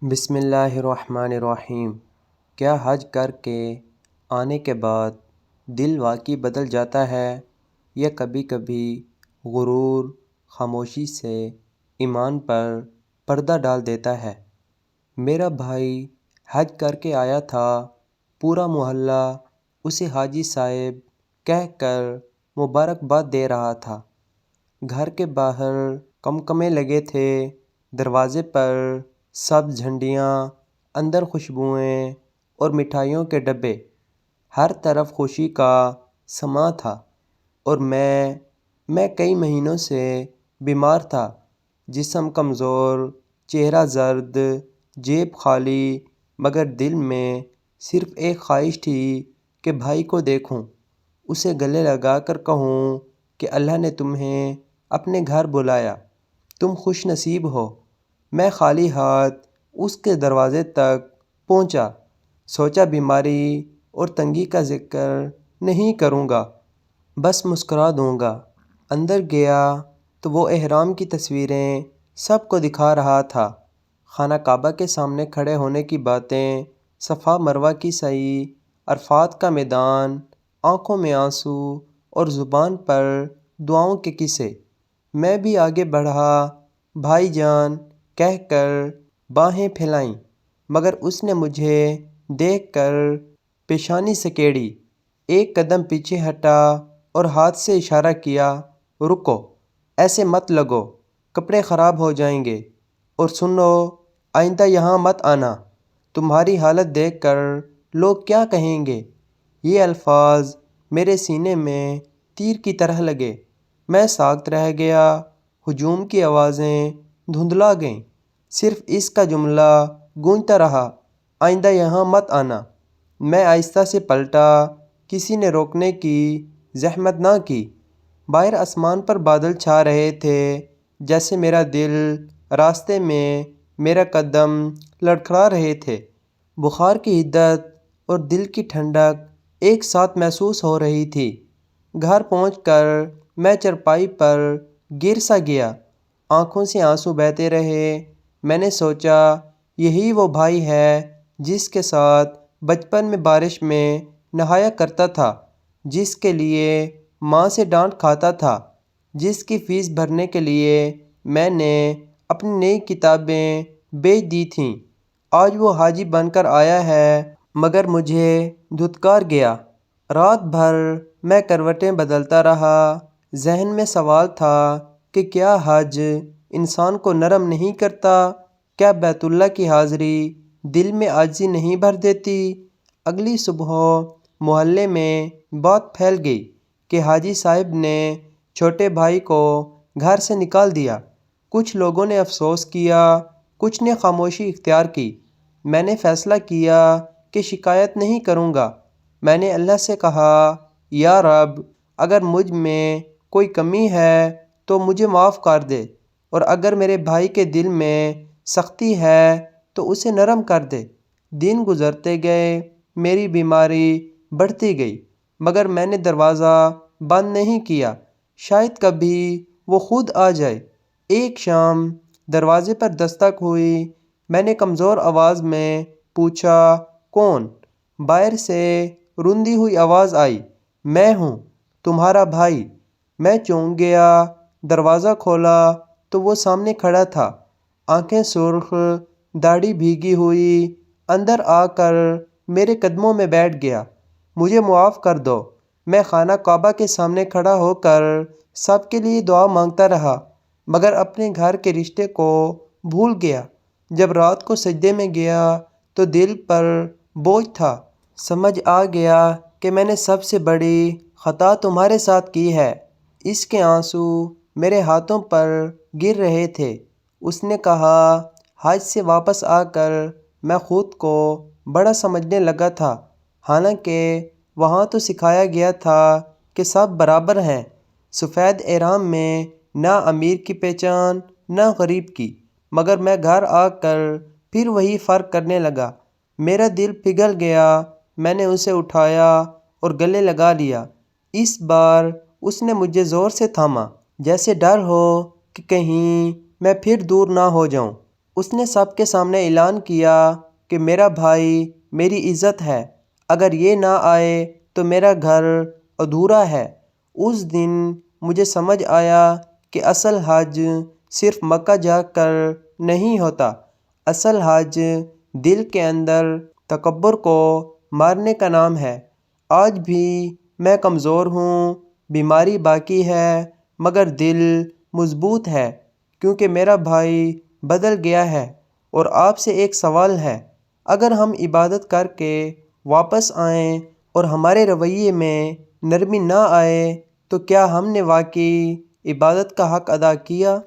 بسم اللہ الرحمن الرحیم۔ کیا حج کر کے آنے کے بعد دل واقعی بدل جاتا ہے یا کبھی کبھی غرور خاموشی سے ایمان پر پردہ ڈال دیتا ہے؟ میرا بھائی حج کر کے آیا تھا، پورا محلہ اسے حاجی صاحب کہہ کر مبارکباد دے رہا تھا۔ گھر کے باہر قمقمے لگے تھے، دروازے پر سبز جھنڈیاں، اندر خوشبوئیں اور مٹھائیوں کے ڈبے، ہر طرف خوشی کا سماں تھا۔ اور میں کئی مہینوں سے بیمار تھا، جسم کمزور، چہرہ زرد، جیب خالی، مگر دل میں صرف ایک خواہش تھی کہ بھائی کو دیکھوں، اسے گلے لگا کر کہوں کہ اللہ نے تمہیں اپنے گھر بلایا، تم خوش نصیب ہو۔ میں خالی ہاتھ اس کے دروازے تک پہنچا، سوچا بیماری اور تنگی کا ذکر نہیں کروں گا، بس مسکرا دوں گا۔ اندر گیا تو وہ احرام کی تصویریں سب کو دکھا رہا تھا، خانہ کعبہ کے سامنے کھڑے ہونے کی باتیں، صفا مروہ کی سعی، عرفات کا میدان، آنکھوں میں آنسو اور زبان پر دعاؤں کے قصے۔ میں بھی آگے بڑھا، بھائی جان کہہ کر باہیں پھیلائیں، مگر اس نے مجھے دیکھ کر پیشانی سکیڑی، ایک قدم پیچھے ہٹا اور ہاتھ سے اشارہ کیا، رکو، ایسے مت لگو، کپڑے خراب ہو جائیں گے، اور سنو، آئندہ یہاں مت آنا، تمہاری حالت دیکھ کر لوگ کیا کہیں گے۔ یہ الفاظ میرے سینے میں تیر کی طرح لگے، میں ساکت رہ گیا، ہجوم کی آوازیں دھندلا گئیں، صرف اس کا جملہ گونجتا رہا، آئندہ یہاں مت آنا۔ میں آہستہ سے پلٹا، کسی نے روکنے کی زحمت نہ کی۔ باہر آسمان پر بادل چھا رہے تھے، جیسے میرا دل راستے میں میرا قدم لڑکھڑا رہے تھے۔ بخار کی حدت اور دل کی ٹھنڈک ایک ساتھ محسوس ہو رہی تھی۔ گھر پہنچ کر میں چرپائی پر گر سا گیا، آنکھوں سے آنسو بہتے رہے۔ میں نے سوچا، یہی وہ بھائی ہے جس کے ساتھ بچپن میں بارش میں نہایا کرتا تھا، جس کے لیے ماں سے ڈانٹ کھاتا تھا، جس کی فیس بھرنے کے لیے میں نے اپنی نئی کتابیں بیچ دی تھیں۔ آج وہ حاجی بن کر آیا ہے، مگر مجھے دھتکار گیا۔ رات بھر میں کروٹیں بدلتا رہا، ذہن میں سوال تھا کہ کیا حج انسان کو نرم نہیں کرتا؟ کیا بیت اللہ کی حاضری دل میں عاجزی نہیں بھر دیتی؟ اگلی صبح محلے میں بات پھیل گئی کہ حاجی صاحب نے چھوٹے بھائی کو گھر سے نکال دیا۔ کچھ لوگوں نے افسوس کیا، کچھ نے خاموشی اختیار کی۔ میں نے فیصلہ کیا کہ شکایت نہیں کروں گا۔ میں نے اللہ سے کہا، یا رب، اگر مجھ میں کوئی کمی ہے تو مجھے معاف کر دے، اور اگر میرے بھائی کے دل میں سختی ہے تو اسے نرم کر دے۔ دن گزرتے گئے، میری بیماری بڑھتی گئی، مگر میں نے دروازہ بند نہیں کیا، شاید کبھی وہ خود آ جائے۔ ایک شام دروازے پر دستک ہوئی، میں نے کمزور آواز میں پوچھا، کون؟ باہر سے روندی ہوئی آواز آئی، میں ہوں، تمہارا بھائی۔ میں چونک گیا، دروازہ کھولا تو وہ سامنے کھڑا تھا، آنکھیں سرخ، داڑھی بھیگی ہوئی۔ اندر آ کر میرے قدموں میں بیٹھ گیا۔ مجھے معاف کر دو۔ میں خانہ کعبہ کے سامنے کھڑا ہو کر سب کے لیے دعا مانگتا رہا، مگر اپنے گھر کے رشتے کو بھول گیا۔ جب رات کو سجدے میں گیا تو دل پر بوجھ تھا، سمجھ آ گیا کہ میں نے سب سے بڑی خطا تمہارے ساتھ کی ہے۔ اس کے آنسو میرے ہاتھوں پر گر رہے تھے۔ اس نے کہا، حج سے واپس آ کر میں خود کو بڑا سمجھنے لگا تھا، حالانکہ وہاں تو سکھایا گیا تھا کہ سب برابر ہیں۔ سفید احرام میں نہ امیر کی پہچان، نہ غریب کی۔ مگر میں گھر آ کر پھر وہی فرق کرنے لگا۔ میرا دل پگھل گیا۔ میں نے اسے اٹھایا اور گلے لگا لیا۔ اس بار اس نے مجھے زور سے تھاما، جیسے ڈر ہو کہ کہیں میں پھر دور نہ ہو جاؤں۔ اس نے سب کے سامنے اعلان کیا کہ میرا بھائی میری عزت ہے، اگر یہ نہ آئے تو میرا گھر ادھورا ہے۔ اس دن مجھے سمجھ آیا کہ اصل حج صرف مکہ جا کر نہیں ہوتا، اصل حج دل کے اندر تکبر کو مارنے کا نام ہے۔ آج بھی میں کمزور ہوں، بیماری باقی ہے، مگر دل مضبوط ہے، کیونکہ میرا بھائی بدل گیا ہے۔ اور آپ سے ایک سوال ہے، اگر ہم عبادت کر کے واپس آئیں اور ہمارے رویے میں نرمی نہ آئے تو کیا ہم نے واقعی عبادت کا حق ادا کیا؟